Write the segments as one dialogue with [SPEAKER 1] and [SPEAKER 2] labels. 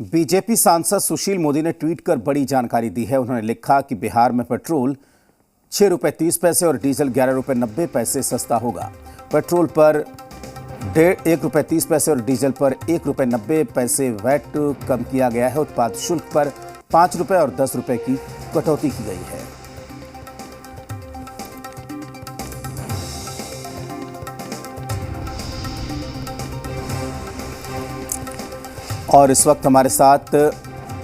[SPEAKER 1] BJP सांसद सुशील मोदी ने tweet कर बड़ी जानकारी दी है। उन्होंने लिखा कि बिहार में पेट्रोल 6 रुपये 30 पैसे और डीजल 11 रुपये 90 पैसे सस्ता होगा। पेट्रोल पर 1 रुपये 30 पैसे और डीजल पर 1 रुपये 90 पैसे वैट कम किया गया है। उत्पाद शुल्क पर 5 रुपये और 10 रुपये की कटौती की गई है। और इस वक्त हमारे साथ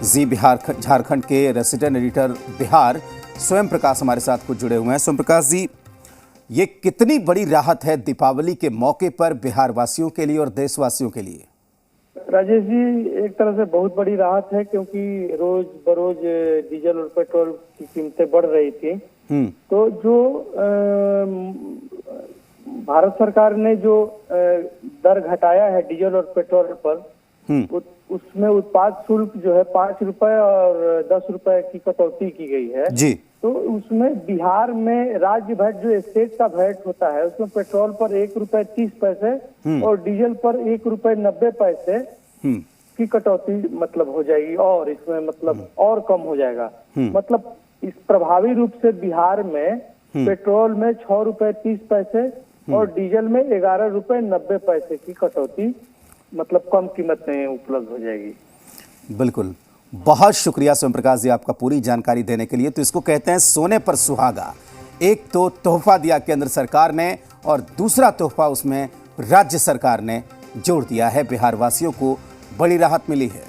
[SPEAKER 1] जी बिहार झारखंड के रेसिडेंट एडिटर बिहार स्वयं प्रकाश हमारे साथ कुछ जुड़े हुए हैं। स्वयं प्रकाश जी, ये कितनी बड़ी राहत है दीपावली के मौके पर बिहार वासियों के लिए और देशवासियों के लिए?
[SPEAKER 2] राजेश जी, एक तरह से बहुत बड़ी राहत है, क्योंकि रोज बरोज डीजल और पेट्रोल की कीमतें बढ़ रही थी। तो जो भारत सरकार ने जो दर घटाया है डीजल और पेट्रोल पर, उसमें उत्पाद शुल्क जो है 5 रुपए और 10 रुपए की कटौती की गई है
[SPEAKER 1] जी।
[SPEAKER 2] तो उसमें बिहार में राज्य वैट जो स्टेट का वैट होता है, उसमें पेट्रोल पर 1 रुपये 30 पैसे और डीजल पर 1 रुपये 90 पैसे की कटौती मतलब हो जाएगी, और इसमें मतलब और कम हो जाएगा। मतलब इस प्रभावी रूप से बिहार में पेट्रोल में 6 रुपये 30 पैसे और डीजल में 11 रुपये 90 पैसे की कटौती मतलब कम कीमत में उपलब्ध हो जाएगी।
[SPEAKER 1] बिल्कुल, बहुत शुक्रिया स्वयं प्रकाश जी आपका पूरी जानकारी देने के लिए। तो इसको कहते हैं सोने पर सुहागा। एक तो तोहफा दिया केंद्र सरकार ने और दूसरा तोहफा उसमें राज्य सरकार ने जोड़ दिया है। बिहार वासियों को बड़ी राहत मिली है।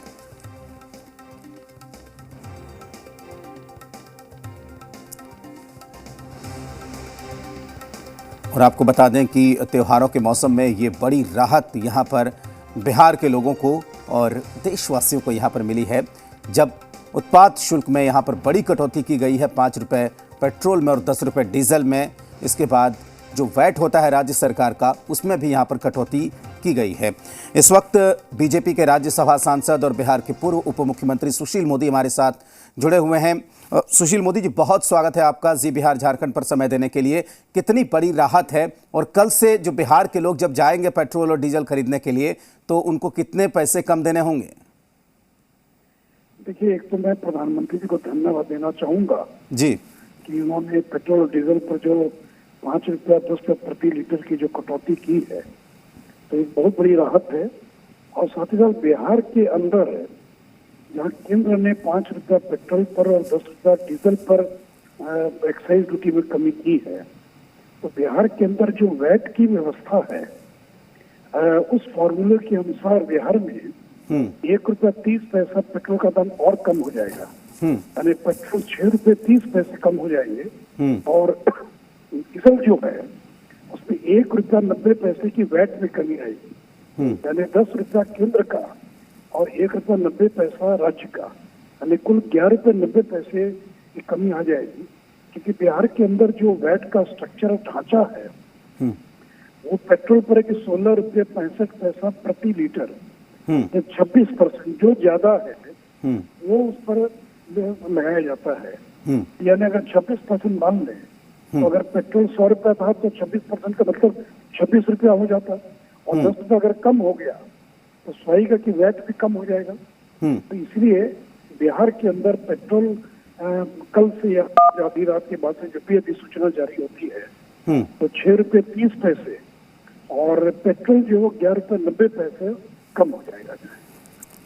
[SPEAKER 1] और आपको बता दें कि त्योहारों के मौसम में ये बड़ी राहत यहाँ पर बिहार के लोगों को और देशवासियों को यहाँ पर मिली है, जब उत्पाद शुल्क में यहाँ पर बड़ी कटौती की गई है। 5 रुपये पेट्रोल में और 10 रुपये डीजल में। इसके बाद जो वैट होता है राज्य सरकार का, उसमें भी यहाँ पर कटौती की गई है। इस वक्त बीजेपी के राज्यसभा सांसद और बिहार के पूर्व उप मुख्यमंत्री सुशील मोदी हमारे साथ जुड़े हुए हैं। सुशील मोदी जी, बहुत स्वागत है आपका जी बिहार झारखंड पर समय देने के लिए। कितनी बड़ी राहत है, और कल से जो बिहार के लोग जब जाएंगे पेट्रोल और डीजल खरीदने के लिए, तो उनको कितने पैसे कम देने होंगे?
[SPEAKER 3] देखिए, एक तो मैं प्रधानमंत्री जी को धन्यवाद देना चाहूंगा
[SPEAKER 1] जी
[SPEAKER 3] कि उन्होंने पेट्रोल और डीजल पर जो 5 रुपया 10 रुपये प्रति लीटर की जो कटौती की है, तो एक बहुत बड़ी राहत है। और साथ ही साथ बिहार के अंदर जहाँ केंद्र ने 5 रुपया पेट्रोल पर और 10 रुपया डीजल पर एक्साइज ड्यूटी में कमी की है, तो बिहार के अंदर जो वैट की व्यवस्था है, उस फॉर्मूले के अनुसार बिहार में 1 रुपया 30 पैसा पेट्रोल का दाम और कम हो जाएगा। यानी पेट्रोल 6 रुपये 30 पैसे कम हो जाएंगे और डीजल जो है उसमें 1 रुपया 90 पैसे की वैट में कमी आएगी। यानी 10 रुपया केंद्र का और 1 रुपया 90 पैसा राज्य का, यानी कुल 11 रुपये 90 पैसे की कमी आ जाएगी। क्योंकि बिहार के अंदर जो वैट का स्ट्रक्चर ढांचा है, वो पेट्रोल पर है 16 रुपये 65 पैसा प्रति लीटर, 26% जो ज्यादा है वो उस पर लगाया जाता है। यानी अगर 26% मान लें, तो अगर पेट्रोल 100 रुपया था तो 26% का मतलब 26 रुपया हो जाता, और 10 रुपया अगर कम हो गया तो स्वाभाविक है कि वैट भी कम हो जाएगा। तो इसलिए बिहार के अंदर पेट्रोल कल से या आधी रात के बाद से जब भी अधिसूचना जारी होती है, तो 6 रुपये 30 पैसे और पेट्रोल जो 11 रुपये 90 पैसे कम हो जाएगा।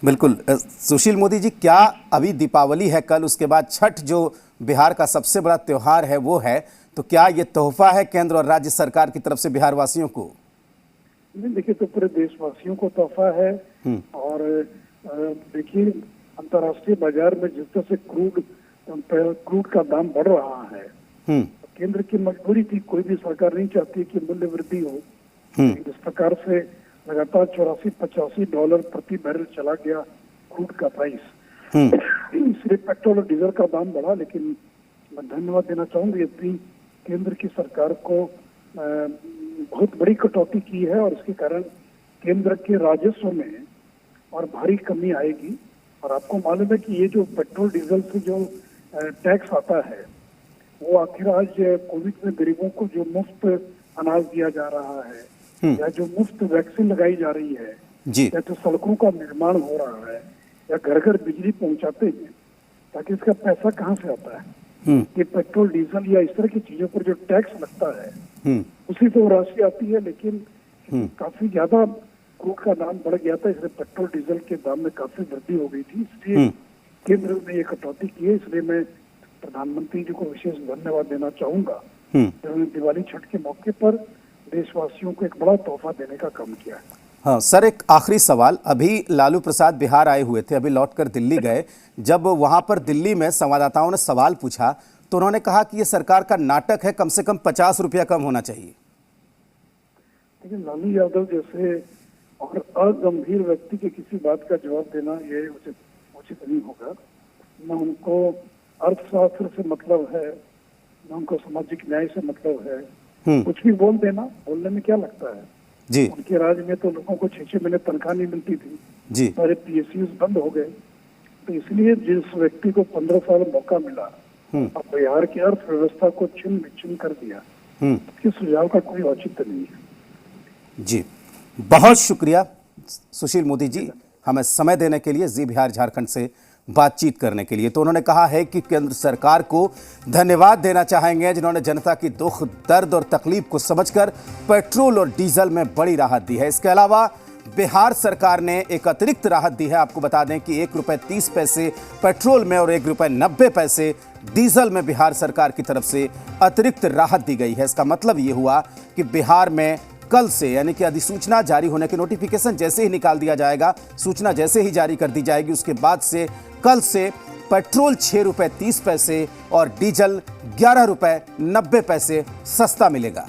[SPEAKER 1] बिल्कुल। सुशील मोदी जी, क्या अभी दीपावली है कल, उसके बाद छठ जो बिहार का सबसे बड़ा त्योहार है वो है, तो क्या ये तोहफा है केंद्र और राज्य सरकार की तरफ से बिहार वासियों को?
[SPEAKER 3] नहीं, देखिए, तो पूरे देशवासियों को तोहफा है। और देखिए, अंतर्राष्ट्रीय बाजार में जिस तरह से क्रूड का दाम बढ़ रहा है, तो केंद्र की मजबूरी थी, कोई भी सरकार नहीं चाहती कि मूल्य वृद्धि हो। इस प्रकार से लगातार $84-85 प्रति बैरल चला गया क्रूड का प्राइस। इसलिए पेट्रोल और डीजल का दाम बढ़ा। लेकिन मैं धन्यवाद देना चाहूंगी अपनी केंद्र की सरकार को, बहुत बड़ी कटौती की है, और इसके कारण केंद्र के राजस्व में और भारी कमी आएगी। और आपको मालूम है कि ये जो पेट्रोल डीजल से जो टैक्स आता है, वो आखिर आज कोविड में गरीबों को जो मुफ्त अनाज दिया जा रहा है, या जो मुफ्त वैक्सीन लगाई जा रही है, या तो सड़कों का निर्माण हो रहा है, या घर घर बिजली पहुंचाते हैं, ताकि इसका पैसा कहाँ से आता है? ये पेट्रोल डीजल या इस तरह की चीजों पर जो टैक्स लगता है उसी से वो राशि आती है, लेकिन काफी ज्यादा क्रूड का दाम बढ़ गया था, इसलिए पेट्रोल डीजल के दाम में काफी वृद्धि हो गई थी, इसलिए केंद्र ने ये कटौती की है। इसलिए मैं प्रधानमंत्री जी को विशेष धन्यवाद देना चाहूंगा, जिन्होंने दिवाली छठ के मौके पर देशवासियों को एक बड़ा तोहफा देने का काम किया है।
[SPEAKER 1] हाँ सर, एक आखिरी सवाल। अभी लालू प्रसाद बिहार आए हुए थे, अभी लौटकर दिल्ली गए। जब वहां पर दिल्ली में संवाददाताओं ने सवाल पूछा तो उन्होंने कहा कि ये सरकार का नाटक है, कम से कम 50 रुपया कम होना चाहिए।
[SPEAKER 3] लेकिन लालू यादव जैसे और अगंभीर व्यक्ति के किसी बात का जवाब देना ये उचित नहीं होगा। न उनको अर्थशास्त्र से मतलब है, न उनको सामाजिक न्याय से मतलब है। कुछ भी बोल देना, बोलने में क्या लगता है
[SPEAKER 1] जी।
[SPEAKER 3] उनके राज में तो लोगों को 6-6 महीने तनख्वाह नहीं मिलती थी
[SPEAKER 1] जी।
[SPEAKER 3] सारे PSUs बंद हो गए। तो इसलिए जिस व्यक्ति को 15 साल मौका मिला, अब बिहार की अर्थव्यवस्था को छिन्न विच्छिन्न कर दिया, उसके सुझाव का कोई औचित्य नहीं है।
[SPEAKER 1] जी, बहुत शुक्रिया सुशील मोदी जी, हमें समय देने के लिए, जी बिहार झारखंड से बातचीत करने के लिए। तो उन्होंने कहा है कि केंद्र सरकार को धन्यवाद देना चाहेंगे, जिन्होंने जनता की दुख, दर्द और तकलीफ को समझकर पेट्रोल और डीजल में बड़ी राहत दी है। इसके अलावा बिहार सरकार ने एक अतिरिक्त राहत दी है। आपको बता दें कि 1 रुपये 30 पैसे पेट्रोल में और 1 रुपये 90 पैसे डीजल में बिहार सरकार की तरफ से अतिरिक्त राहत दी गई है। इसका मतलब ये हुआ कि बिहार में कल से, यानी कि अधिसूचना जारी होने के नोटिफिकेशन जैसे ही निकाल दिया जाएगा, सूचना जैसे ही जारी कर दी जाएगी, उसके बाद से कल से पेट्रोल 6 रुपये 30 पैसे और डीजल 11 रुपये 90 पैसे सस्ता मिलेगा।